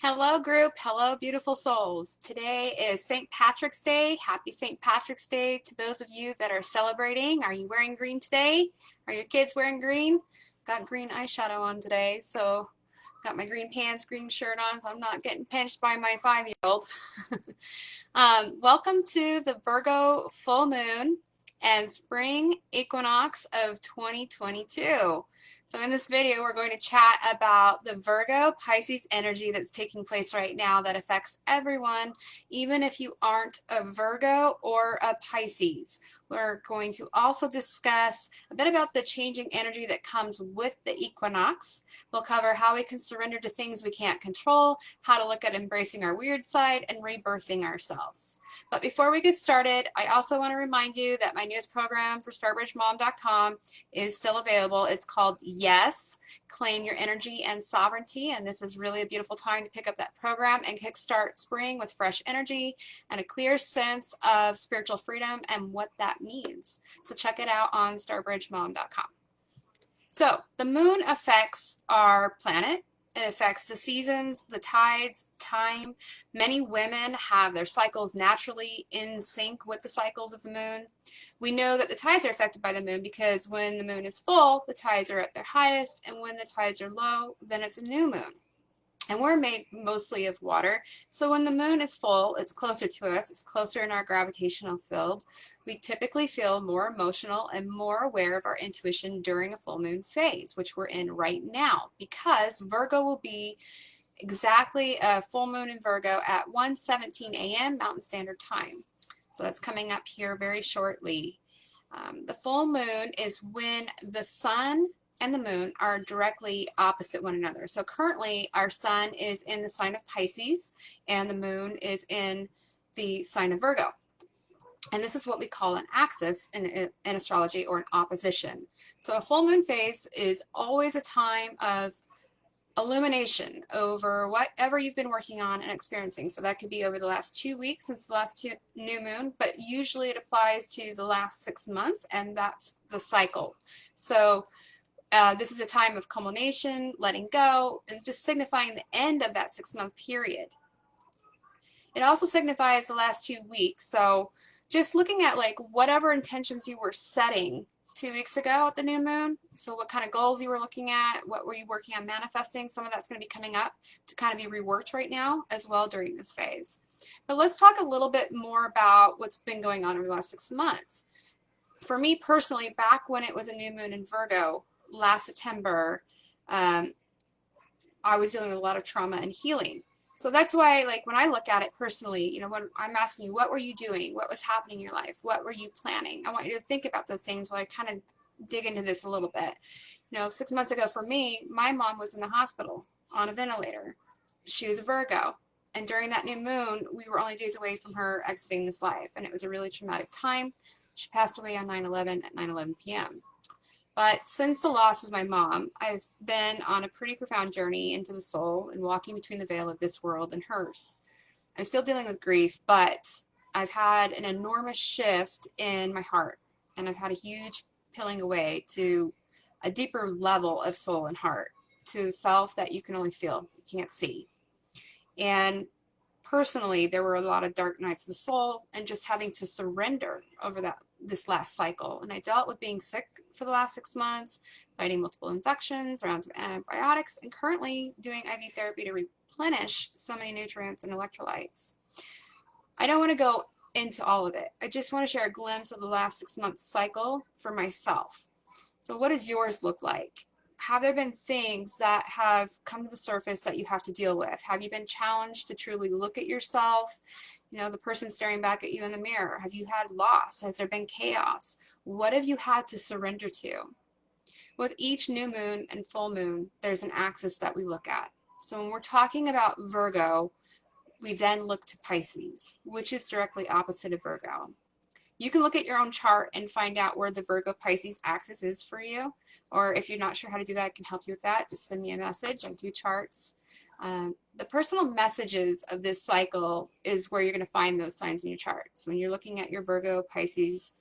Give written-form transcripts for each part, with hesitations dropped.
Hello, group. Hello, beautiful souls. Today is St. Patrick's Day. Happy St. Patrick's Day to those of you that are celebrating. Are you wearing green today? Are your kids wearing green? Got green eyeshadow on today, so got my green pants, green shirt on, so I'm not getting pinched by my 5-year-old. Welcome to the Virgo full moon and spring equinox of 2022. So in this video, we're going to chat about the Virgo Pisces energy that's taking place right now that affects everyone, even if you aren't a Virgo or a Pisces. We're going to also discuss a bit about the changing energy that comes with the equinox. We'll cover how we can surrender to things we can't control, how to look at embracing our weird side, and rebirthing ourselves. But before we get started, I also want to remind you that my newest program for StarbridgeMom.com is still available. It's called Yes, Claim Your Energy and Sovereignty, and this is really a beautiful time to pick up that program and kickstart spring with fresh energy and a clear sense of spiritual freedom and what that means. So check it out on StarbridgeMom.com. So the moon affects our planet. It affects the seasons, the tides, time. Many women have their cycles naturally in sync with the cycles of the moon. We know that the tides are affected by the moon because when the moon is full, the tides are at their highest, and when the tides are low, then it's a new moon. And we're made mostly of water, so when the moon is full, it's closer to us, it's closer in our gravitational field. We typically feel more emotional and more aware of our intuition during a full moon phase, which we're in right now, because Virgo will be exactly a full moon in Virgo at 1:17 a.m. Mountain Standard Time. So that's coming up here very shortly. The full moon is when the sun and the moon are directly opposite one another. So currently our sun is in the sign of Pisces and the moon is in the sign of Virgo. And this is what we call an axis in astrology, or an opposition. So a full moon phase is always a time of illumination over whatever you've been working on and experiencing. So that could be over the last 2 weeks since the last new moon, but usually it applies to the last 6 months, and that's the cycle. So this is a time of culmination, letting go, and just signifying the end of that 6-month period. It also signifies the last 2 weeks. So just looking at like whatever intentions you were setting 2 weeks ago at the new moon. So what kind of goals you were looking at, what were you working on manifesting, some of that's going to be coming up to kind of be reworked right now as well during this phase. But let's talk a little bit more about what's been going on over the last 6 months. For me personally, back when it was a new moon in Virgo, last September, I was dealing with a lot of trauma and healing. So that's why, like, when I look at it personally, you know, when I'm asking you, what were you doing? What was happening in your life? What were you planning? I want you to think about those things while I kind of dig into this a little bit. You know, 6 months ago for me, my mom was in the hospital on a ventilator. She was a Virgo. And during that new moon, we were only days away from her exiting this life. And it was a really traumatic time. She passed away on 9/11 at 9:11 p.m. But since the loss of my mom, I've been on a pretty profound journey into the soul and walking between the veil of this world and hers. I'm still dealing with grief, but I've had an enormous shift in my heart, and I've had a huge peeling away to a deeper level of soul and heart, to self that you can only feel, you can't see. And personally, there were a lot of dark nights of the soul and just having to surrender over this last cycle. And I dealt with being sick for the last 6 months, fighting multiple infections, rounds of antibiotics, and currently doing IV therapy to replenish so many nutrients and electrolytes. I don't want to go into all of it. I just want to share a glimpse of the last 6-month cycle for myself. So what does yours look like? Have there been things that have come to the surface that you have to deal with? Have you been challenged to truly look at yourself? You know, the person staring back at you in the mirror. Have you had loss? Has there been chaos? What have you had to surrender to? With each new moon and full moon, there's an axis that we look at. So when we're talking about Virgo, we then look to Pisces, which is directly opposite of Virgo. You can look at your own chart and find out where the Virgo Pisces axis is for you. Or if you're not sure how to do that, I can help you with that. Just send me a message. I do charts. The personal messages of this cycle is where you're going to find those signs in your chart. So when you're looking at your Virgo Pisces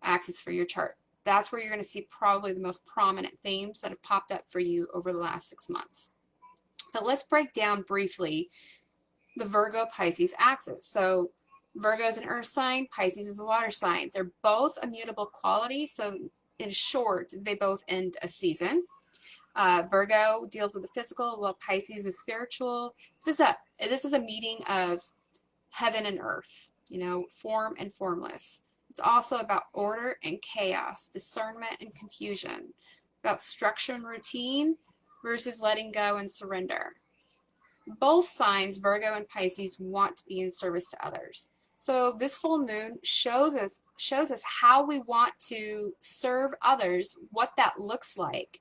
axis for your chart, that's where you're going to see probably the most prominent themes that have popped up for you over the last 6 months. But let's break down briefly the Virgo-Pisces axis. So Virgo is an earth sign, Pisces is a water sign. They're both immutable quality, so in short, they both end a season. Virgo deals with the physical, while Pisces is spiritual. This is a meeting of heaven and earth, you know, form and formless. It's also about order and chaos, discernment and confusion, about structure and routine versus letting go and surrender. Both signs, Virgo and Pisces, want to be in service to others. So this full moon shows us how we want to serve others, what that looks like.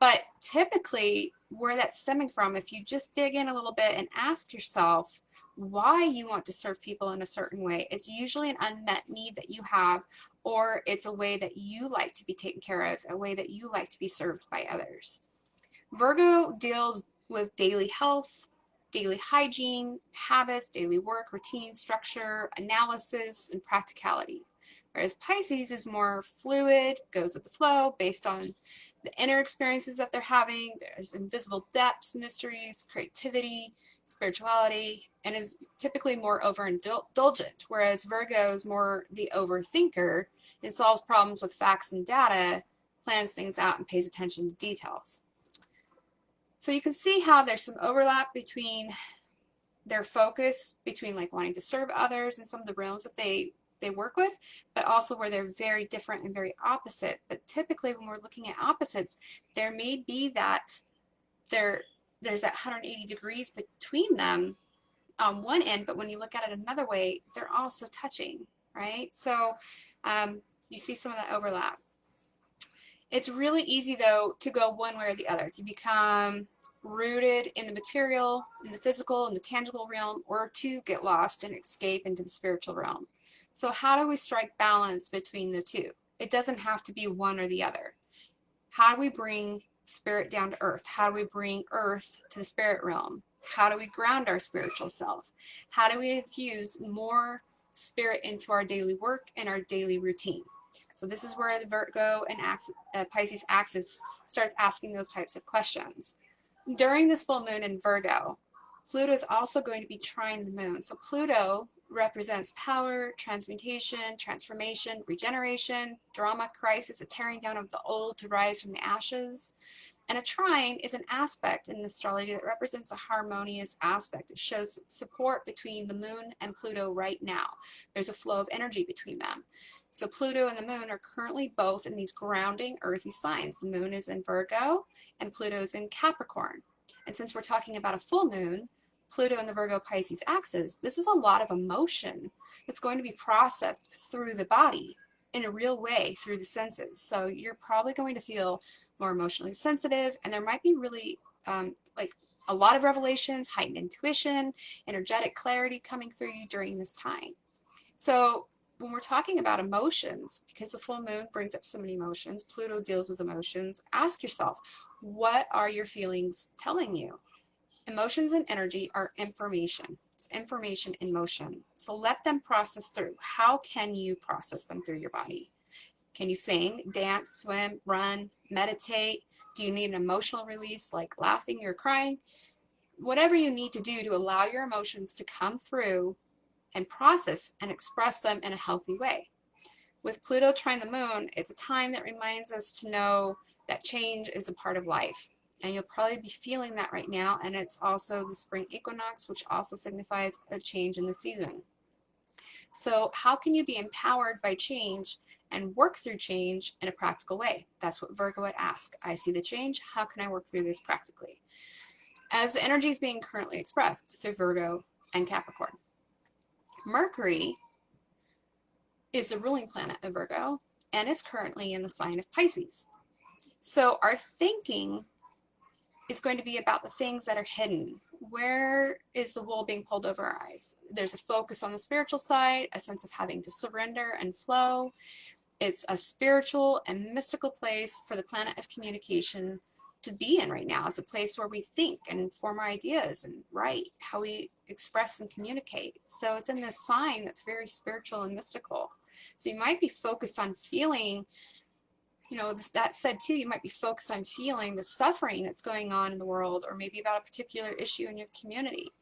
But typically, where that's stemming from, if you just dig in a little bit and ask yourself why you want to serve people in a certain way, it's usually an unmet need that you have, or it's a way that you like to be taken care of, a way that you like to be served by others. Virgo deals with daily health, daily hygiene, habits, daily work, routine, structure, analysis, and practicality. Whereas Pisces is more fluid, goes with the flow, based on the inner experiences that they're having. There's invisible depths, mysteries, creativity, spirituality, and is typically more overindulgent, whereas Virgo is more the overthinker and solves problems with facts and data, plans things out, and pays attention to details. So you can see how there's some overlap between their focus, between like wanting to serve others and some of the realms that they work with, but also where they're very different and very opposite. But typically when we're looking at opposites, there may be that there's that 180 degrees between them on one end, but when you look at it another way, they're also touching, right? So you see some of that overlap. It's really easy, though, to go one way or the other, to become rooted in the material, in the physical, in the tangible realm, or to get lost and escape into the spiritual realm. So how do we strike balance between the two? It doesn't have to be one or the other. How do we bring spirit down to earth? How do we bring earth to the spirit realm? How do we ground our spiritual self? How do we infuse more spirit into our daily work and our daily routine? So this is where the Virgo and Pisces axis starts asking those types of questions. During this full moon in Virgo, Pluto is also going to be trine the moon. So Pluto represents power, transmutation, transformation, regeneration, drama, crisis, a tearing down of the old to rise from the ashes. And a trine is an aspect in astrology that represents a harmonious aspect. It shows support between the moon and Pluto right now. There's a flow of energy between them. So Pluto and the moon are currently both in these grounding earthy signs. The moon is in Virgo and Pluto is in Capricorn. And since we're talking about a full moon, Pluto and the Virgo-Pisces axis, this is a lot of emotion that's going to be processed through the body in a real way through the senses. So you're probably going to feel more emotionally sensitive, and there might be really like a lot of revelations, heightened intuition, energetic clarity coming through you during this time. So when we're talking about emotions, because the full moon brings up so many emotions, Pluto deals with emotions, ask yourself, what are your feelings telling you? Emotions and energy are information. It's information in motion. So let them process through. How can you process them through your body? Can you sing, dance, swim, run, meditate? Do you need an emotional release like laughing or crying? Whatever you need to do to allow your emotions to come through and process and express them in a healthy way. With Pluto trine the moon, it's a time that reminds us to know that change is a part of life. And you'll probably be feeling that right now. And it's also the spring equinox, which also signifies a change in the season. So how can you be empowered by change and work through change in a practical way? That's what Virgo would ask. I see the change. How can I work through this practically? As the energy is being currently expressed through Virgo and Capricorn. Mercury is the ruling planet of Virgo, and it's currently in the sign of Pisces. So our thinking is going to be about the things that are hidden. Where is the wool being pulled over our eyes? There's a focus on the spiritual side, a sense of having to surrender and flow. It's a spiritual and mystical place for the planet of communication to be in right now. It's a place where we think and form our ideas and write, how we express and communicate. So it's in this sign that's very spiritual and mystical. So you might be focused on feeling That said too, you might be focused on feeling the suffering that's going on in the world, or maybe about a particular issue in your community.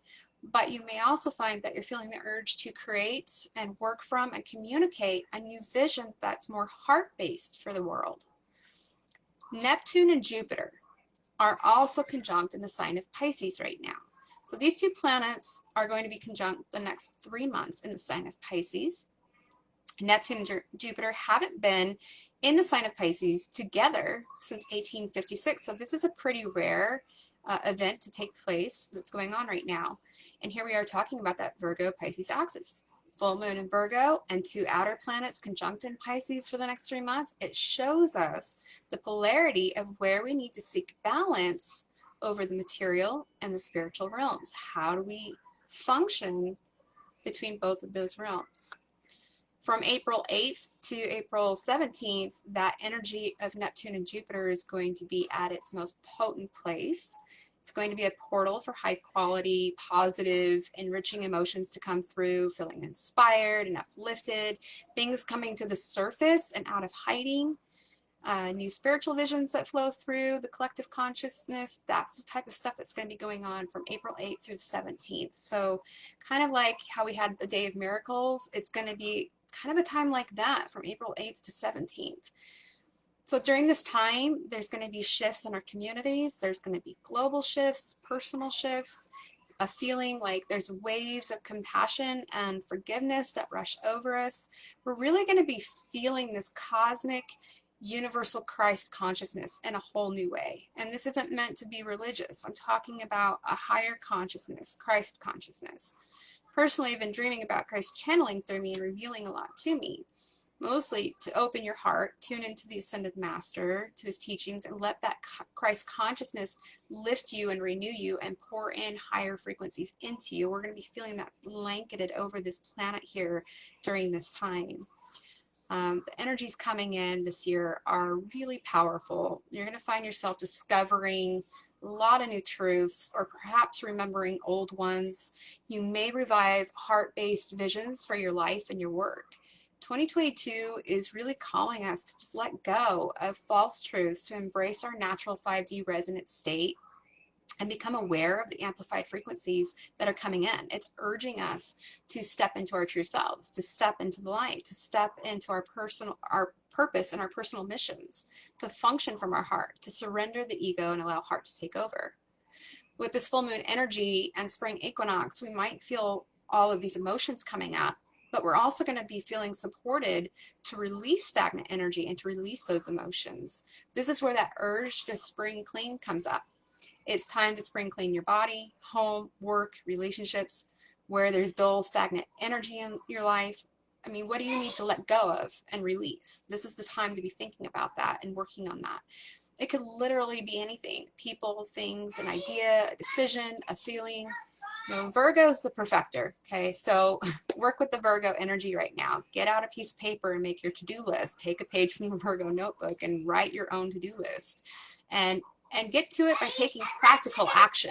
But you may also find that you're feeling the urge to create and work from and communicate a new vision that's more heart-based for the world. Neptune and Jupiter are also conjunct in the sign of Pisces right now. So these two planets are going to be conjunct the next 3 months in the sign of Pisces. Neptune and Jupiter haven't been in the sign of Pisces together since 1856. So this is a pretty rare event to take place that's going on right now. And here we are talking about that Virgo-Pisces axis. Full moon in Virgo and 2 outer planets conjunct in Pisces for the next 3 months. It shows us the polarity of where we need to seek balance over the material and the spiritual realms. How do we function between both of those realms? From April 8th to April 17th, that energy of Neptune and Jupiter is going to be at its most potent place. It's going to be a portal for high quality, positive, enriching emotions to come through, feeling inspired and uplifted, things coming to the surface and out of hiding, new spiritual visions that flow through the collective consciousness. That's the type of stuff that's going to be going on from April 8th through the 17th. So kind of like how we had the Day of Miracles, it's going to be kind of a time like that from April 8th to 17th. So during this time, there's going to be shifts in our communities. There's going to be global shifts, personal shifts, a feeling like there's waves of compassion and forgiveness that rush over us. We're really going to be feeling this cosmic, universal Christ consciousness in a whole new way. And this isn't meant to be religious. I'm talking about a higher consciousness, Christ consciousness. Personally, I've been dreaming about Christ channeling through me and revealing a lot to me. Mostly to open your heart, tune into the Ascended Master, to his teachings, and let that Christ consciousness lift you and renew you and pour in higher frequencies into you. We're going to be feeling that blanketed over this planet here during this time. The energies coming in this year are really powerful. You're going to find yourself discovering a lot of new truths, or perhaps remembering old ones. You may revive heart-based visions for your life and your work. 2022 is really calling us to just let go of false truths, to embrace our natural 5D resonant state and become aware of the amplified frequencies that are coming in. It's urging us to step into our true selves, to step into the light, to step into our purpose and our personal missions, to function from our heart, to surrender the ego and allow heart to take over. With this full moon energy and spring equinox, we might feel all of these emotions coming up, but we're also going to be feeling supported to release stagnant energy and to release those emotions. This is where that urge to spring clean comes up. It's time to spring clean your body, home, work, relationships, where there's dull, stagnant energy in your life. I mean, what do you need to let go of and release? This is the time to be thinking about that and working on that. It could literally be anything: people, things, an idea, a decision, a feeling. Virgo's the perfecter, okay? So work with the Virgo energy right now. Get out a piece of paper and make your to-do list. Take a page from the Virgo notebook and write your own to-do list. And get to it by taking practical action.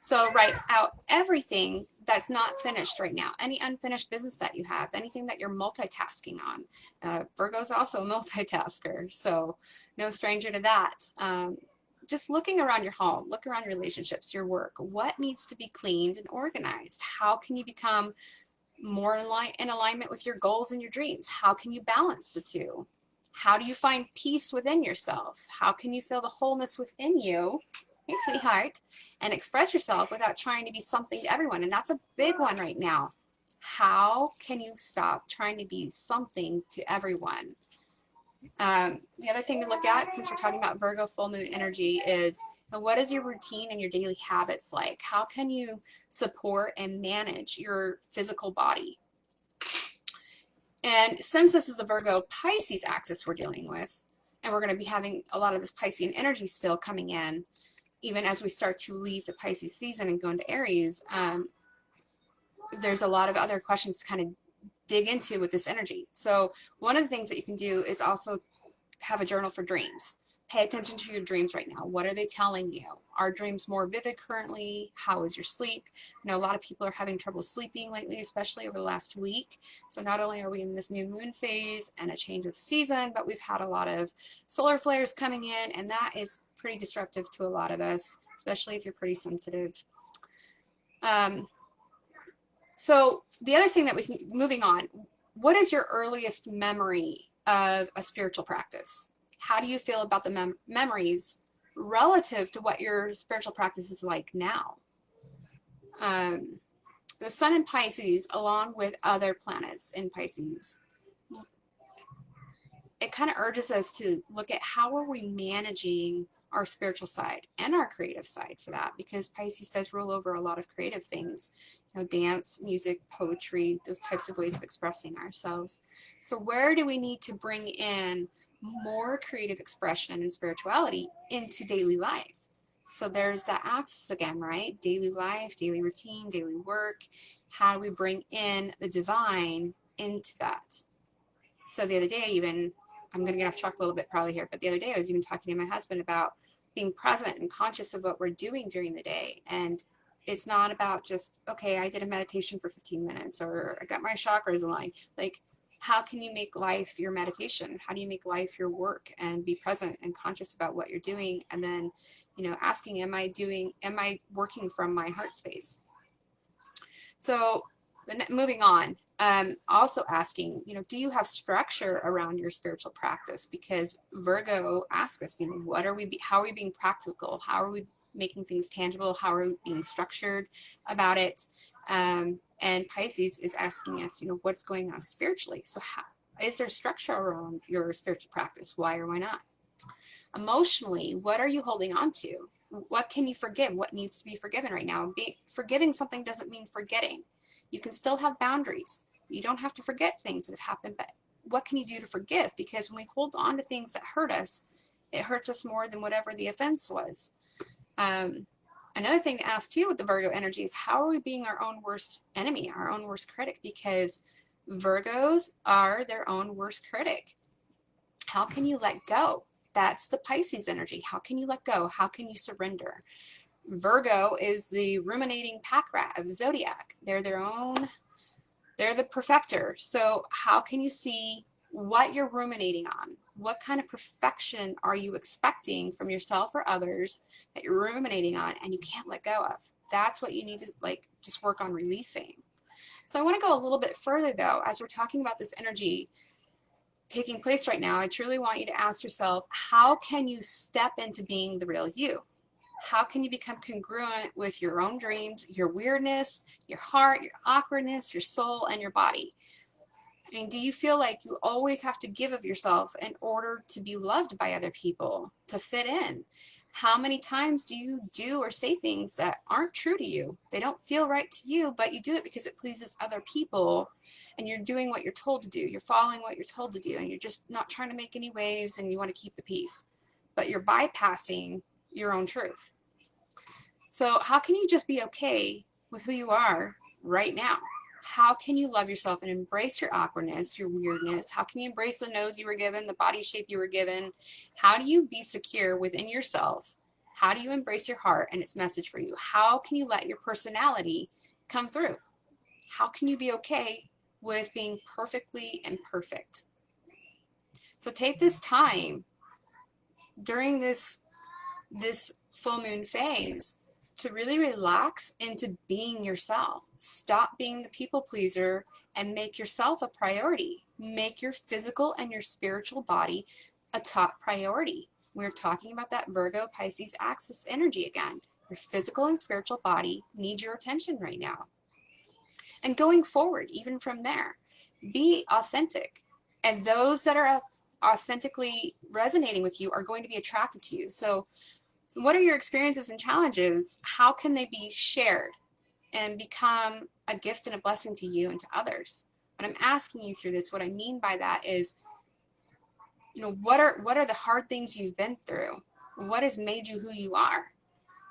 So write out everything that's not finished right now, any unfinished business that you have, anything that you're multitasking on. Virgo's also a multitasker, so no stranger to that. Just looking around your home, look around your relationships, your work. What needs to be cleaned and organized? How can you become more in alignment with your goals and your dreams? How can you balance the two? How do you find peace within yourself? How can you feel the wholeness within you, hey sweetheart, and express yourself without trying to be something to everyone? And that's a big one right now. How can you stop trying to be something to everyone? The other thing to look at, since we're talking about Virgo full moon energy, is what is your routine and your daily habits like? How can you support and manage your physical body? And since this is the Virgo Pisces axis we're dealing with, and we're going to be having a lot of this Piscean energy still coming in, even as we start to leave the Pisces season and go into Aries, there's a lot of other questions to kind of dig into with this energy. So one of the things that you can do is also have a journal for dreams. Pay attention to your dreams right now. What are they telling you? Are dreams more vivid currently? How is your sleep? I know a lot of people are having trouble sleeping lately, especially over the last week. So not only are we in this new moon phase and a change of the season, but we've had a lot of solar flares coming in, and that is pretty disruptive to a lot of us, especially if you're pretty sensitive. So the other thing that we can, moving on, what is your earliest memory of a spiritual practice? How do you feel about the memories relative to what your spiritual practice is like now? The sun in Pisces, along with other planets in Pisces, it kind of urges us to look at how are we managing our spiritual side and our creative side for that, because Pisces does rule over a lot of creative things, you know, dance, music, poetry, those types of ways of expressing ourselves. So where do we need to bring in more creative expression and spirituality into daily life? So there's that axis again, right? Daily life, daily routine, daily work. How do we bring in the divine into that? So the other day, even, I'm going to get off track a little bit probably here, but the other day I was even talking to my husband about being present and conscious of what we're doing during the day. And it's not about just, okay, I did a meditation for 15 minutes or I got my chakras aligned. Like, how can you make life your meditation? How do you make life your work and be present and conscious about what you're doing? And then, you know, asking, am I working from my heart space? So moving on, also asking, you know, do you have structure around your spiritual practice? Because Virgo asks us, you know, how are we being practical? How are we making things tangible? How are we being structured about it? And Pisces is asking us, you know, what's going on spiritually? So is there structure around your spiritual practice? Why or why not? Emotionally, what are you holding on to? What can you forgive? What needs to be forgiven right now? Forgiving something doesn't mean forgetting. You can still have boundaries. You don't have to forget things that have happened, but what can you do to forgive? Because when we hold on to things that hurt us, it hurts us more than whatever the offense was. Another thing to ask too with the Virgo energy is, how are we being our own worst enemy, our own worst critic? Because Virgos are their own worst critic. How can you let go? That's the Pisces energy. How can you let go? How can you surrender? Virgo is the ruminating pack rat of the zodiac. They're the perfecter. So how can you see what you're ruminating on? What kind of perfection are you expecting from yourself or others that you're ruminating on and you can't let go of? That's what you need to just work on releasing. So I want to go a little bit further though, as we're talking about this energy taking place right now. I truly want you to ask yourself, how can you step into being the real you? How can you become congruent with your own dreams, your weirdness, your heart, your awkwardness, your soul, and your body? I mean, do you feel like you always have to give of yourself in order to be loved by other people, to fit in? How many times do you do or say things that aren't true to you? They don't feel right to you, but you do it because it pleases other people, and you're doing what you're told to do. You're following what you're told to do, and you're just not trying to make any waves, and you want to keep the peace. But you're bypassing your own truth. So how can you just be okay with who you are right now? How can you love yourself and embrace your awkwardness, your weirdness? How can you embrace the nose you were given, the body shape you were given? How do you be secure within yourself? How do you embrace your heart and its message for you? How can you let your personality come through? How can you be okay with being perfectly imperfect? So take this time during this full moon phase to really relax into being yourself. Stop being the people pleaser and make yourself a priority. Make your physical and your spiritual body a top priority. We're talking about that Virgo Pisces axis energy again. Your physical and spiritual body need your attention right now. And going forward, even from there, be authentic. And those that are authentically resonating with you are going to be attracted to you. So what are your experiences and challenges? How can they be shared and become a gift and a blessing to you and to others? When I'm asking you through this, what I mean by that is, you know, what are the hard things you've been through? What has made you who you are?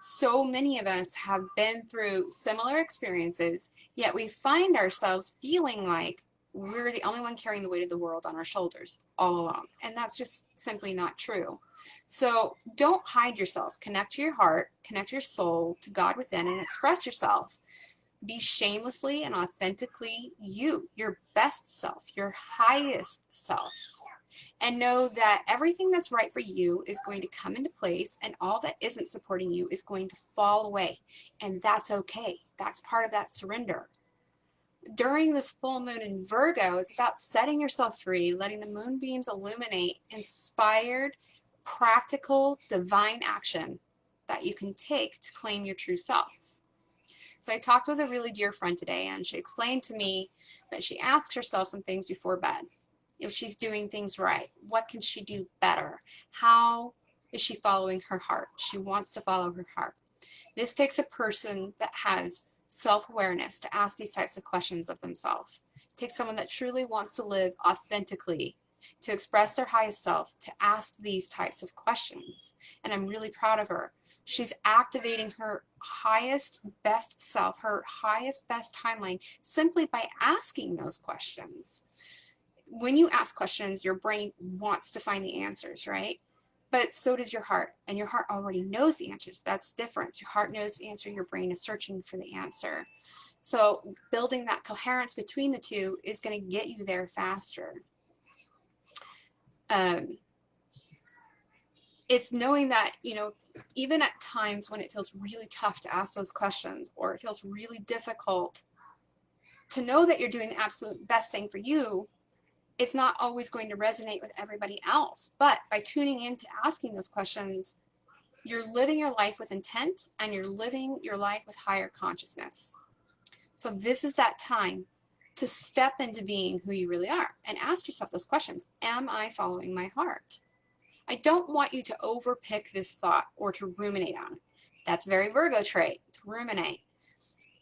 So many of us have been through similar experiences, yet we find ourselves feeling like we're the only one carrying the weight of the world on our shoulders all alone. And that's just simply not true. So don't hide yourself. Connect to your heart, connect your soul to God within, and express yourself. Be shamelessly and authentically you, your best self, your highest self. And know that everything that's right for you is going to come into place, and all that isn't supporting you is going to fall away. And that's okay. That's part of that surrender. During this full moon in Virgo, it's about setting yourself free, letting the moonbeams illuminate inspired, practical, divine action that you can take to claim your true self. So I talked with a really dear friend today, and she explained to me that she asks herself some things before bed. If she's doing things right, what can she do better? How is she following her heart? She wants to follow her heart. This takes a person that has self-awareness to ask these types of questions of themselves. It takes someone that truly wants to live authentically, to express their highest self, to ask these types of questions. And I'm really proud of her. She's activating her highest, best self, her highest, best timeline, simply by asking those questions. When you ask questions, your brain wants to find the answers, right? But so does your heart, and your heart already knows the answers. That's the difference. Your heart knows the answer, your brain is searching for the answer. So building that coherence between the two is going to get you there faster. It's knowing that, even at times when it feels really tough to ask those questions, or it feels really difficult to know that you're doing the absolute best thing for you, it's not always going to resonate with everybody else. But by tuning into asking those questions, you're living your life with intent, and you're living your life with higher consciousness. So this is that time to step into being who you really are and ask yourself those questions. Am I following my heart? I don't want you to overpick this thought or to ruminate on it. That's very Virgo trait, to ruminate.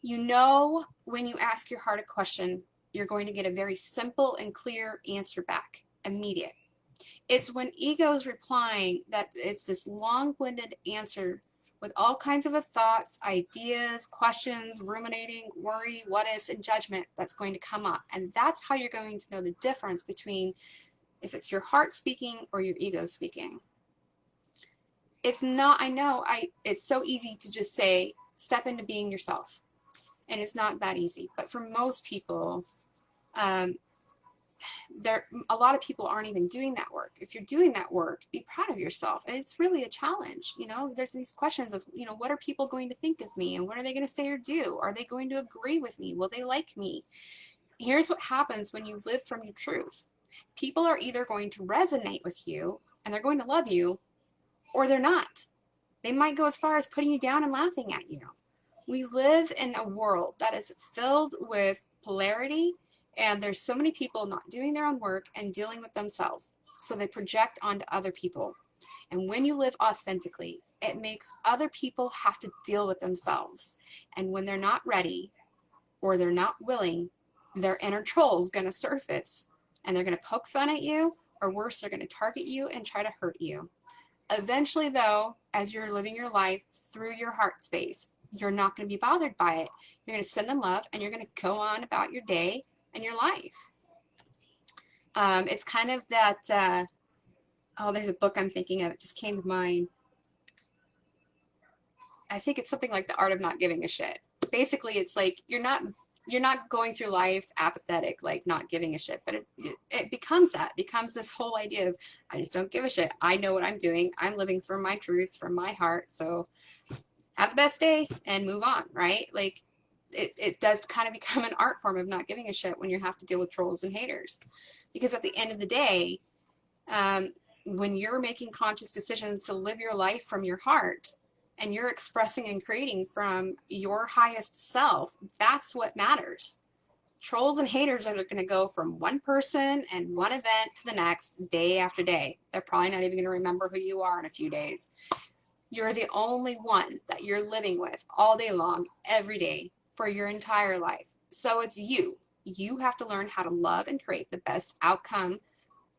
When you ask your heart a question, you're going to get a very simple and clear answer back, immediate. It's when ego's replying that it's this long-winded answer with all kinds of thoughts, ideas, questions, ruminating, worry, what ifs, and judgment that's going to come up. And that's how you're going to know the difference between if it's your heart speaking or your ego speaking. It's not, it's so easy to just say, step into being yourself. And it's not that easy. But for most people, a lot of people aren't even doing that work. If you're doing that work, be proud of yourself. It's really a challenge. There's these questions of, what are people going to think of me? And what are they going to say or do? Are they going to agree with me? Will they like me? Here's what happens when you live from your truth. People are either going to resonate with you and they're going to love you, or they're not. They might go as far as putting you down and laughing at you. We live in a world that is filled with polarity, and there's so many people not doing their own work and dealing with themselves. So they project onto other people. And when you live authentically, it makes other people have to deal with themselves. And when they're not ready or they're not willing, their inner troll is going to surface. And they're going to poke fun at you, or worse, they're going to target you and try to hurt you. Eventually, though, as you're living your life through your heart space, you're not going to be bothered by it. You're going to send them love, and you're going to go on about your day and your life. It's kind of that, there's a book I'm thinking of. It just came to mind. I think it's something like The Art of Not Giving a Shit. Basically, it's like you're not going through life apathetic, like not giving a shit, but it becomes that. It becomes this whole idea of, I just don't give a shit. I know what I'm doing. I'm living from my truth, from my heart. So have the best day and move on, right? Like it does kind of become an art form of not giving a shit when you have to deal with trolls and haters. Because at the end of the day, when you're making conscious decisions to live your life from your heart, and you're expressing and creating from your highest self, that's what matters. Trolls and haters are going to go from one person and one event to the next, day after day. They're probably not even going to remember who you are in a few days. You're the only one that you're living with all day long, every day, for your entire life. So it's you. You have to learn how to love and create the best outcome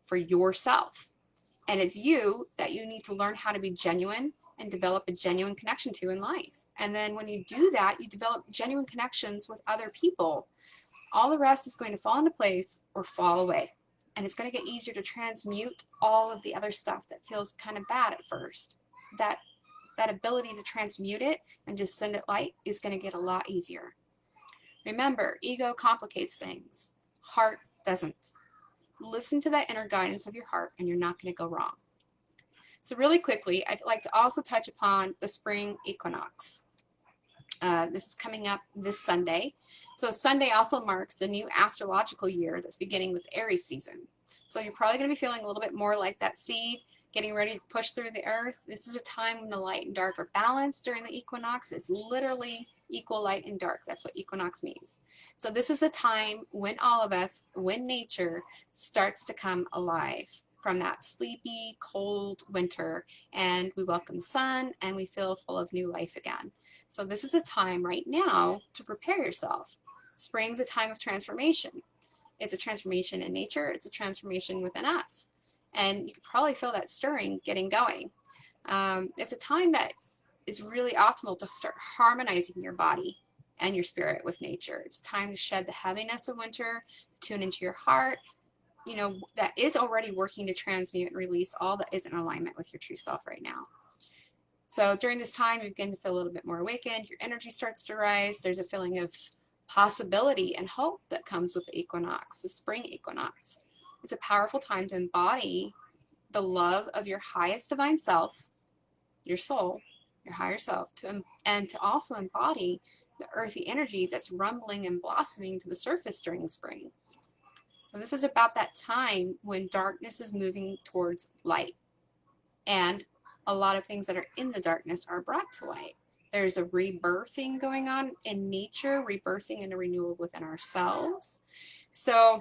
for yourself. And it's you that you need to learn how to be genuine and develop a genuine connection to in life. And then when you do that, you develop genuine connections with other people. All the rest is going to fall into place or fall away. and it's going to get easier to transmute all of the other stuff that feels kind of bad at first. That ability to transmute it and just send it light is going to get a lot easier. Remember, ego complicates things. Heart doesn't. Listen to that inner guidance of your heart and you're not going to go wrong. So really quickly, I'd like to also touch upon the spring equinox. This is coming up this Sunday. So Sunday also marks the new astrological year that's beginning with Aries season. So you're probably going to be feeling a little bit more like that seed getting ready to push through the earth. This is a time when the light and dark are balanced during the equinox. It's literally equal light and dark. That's what equinox means. So this is a time when all of us, when nature starts to come alive from that sleepy, cold winter, and we welcome the sun and we feel full of new life again. So this is a time right now to prepare yourself. Spring's a time of transformation. It's a transformation in nature. It's a transformation within us. And you can probably feel that stirring getting going. It's a time that is really optimal to start harmonizing your body and your spirit with nature. It's time to shed the heaviness of winter, tune into your heart, you know, that is already working to transmute and release all that is in alignment with your true self right now. So during this time, you begin to feel a little bit more awakened. Your energy starts to rise. There's a feeling of possibility and hope that comes with the equinox, the spring equinox. It's a powerful time to embody the love of your highest divine self, your soul, your higher self, and to also embody the earthy energy that's rumbling and blossoming to the surface during the spring. So this is about that time when darkness is moving towards light, and a lot of things that are in the darkness are brought to light. There's a rebirthing going on in nature, rebirthing and a renewal within ourselves. So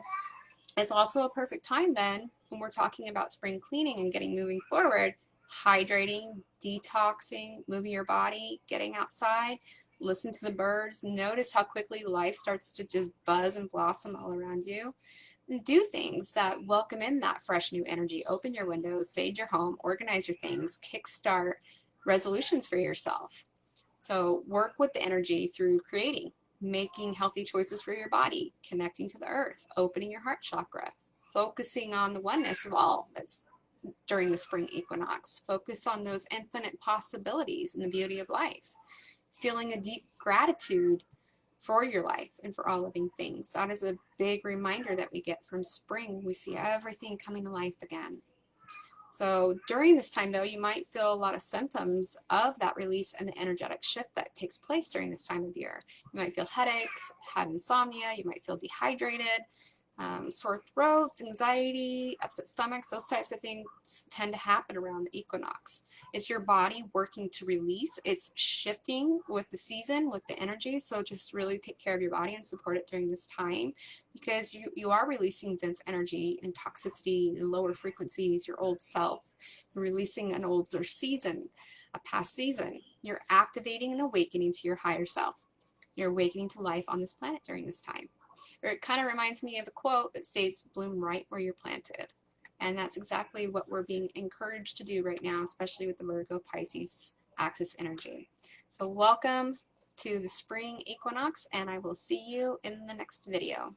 it's also a perfect time then when we're talking about spring cleaning and getting moving forward, hydrating, detoxing, moving your body, getting outside, listen to the birds, notice how quickly life starts to just buzz and blossom all around you. And do things that welcome in that fresh new energy. Open your windows, sage your home, organize your things, kickstart resolutions for yourself. So work with the energy through creating, making healthy choices for your body, connecting to the earth, opening your heart chakra, focusing on the oneness of all that's during the spring equinox. Focus on those infinite possibilities and the beauty of life. Feeling a deep gratitude for your life and for all living things. That is a big reminder that we get from spring. We see everything coming to life again. So during this time, though, you might feel a lot of symptoms of that release and the energetic shift that takes place during this time of year. You might feel headaches, have insomnia, you might feel dehydrated, sore throats, anxiety, upset stomachs. Those types of things tend to happen around the equinox. It's your body working to release. It's shifting with the season, with the energy. So just really take care of your body and support it during this time, because you are releasing dense energy and toxicity and lower frequencies, your old self. You're releasing an older season, a past season. You're activating and awakening to your higher self. You're awakening to life on this planet during this time. Or it kind of reminds me of a quote that states, bloom right where you're planted. And that's exactly what we're being encouraged to do right now, especially with the Virgo Pisces axis energy. So welcome to the spring equinox, and I will see you in the next video.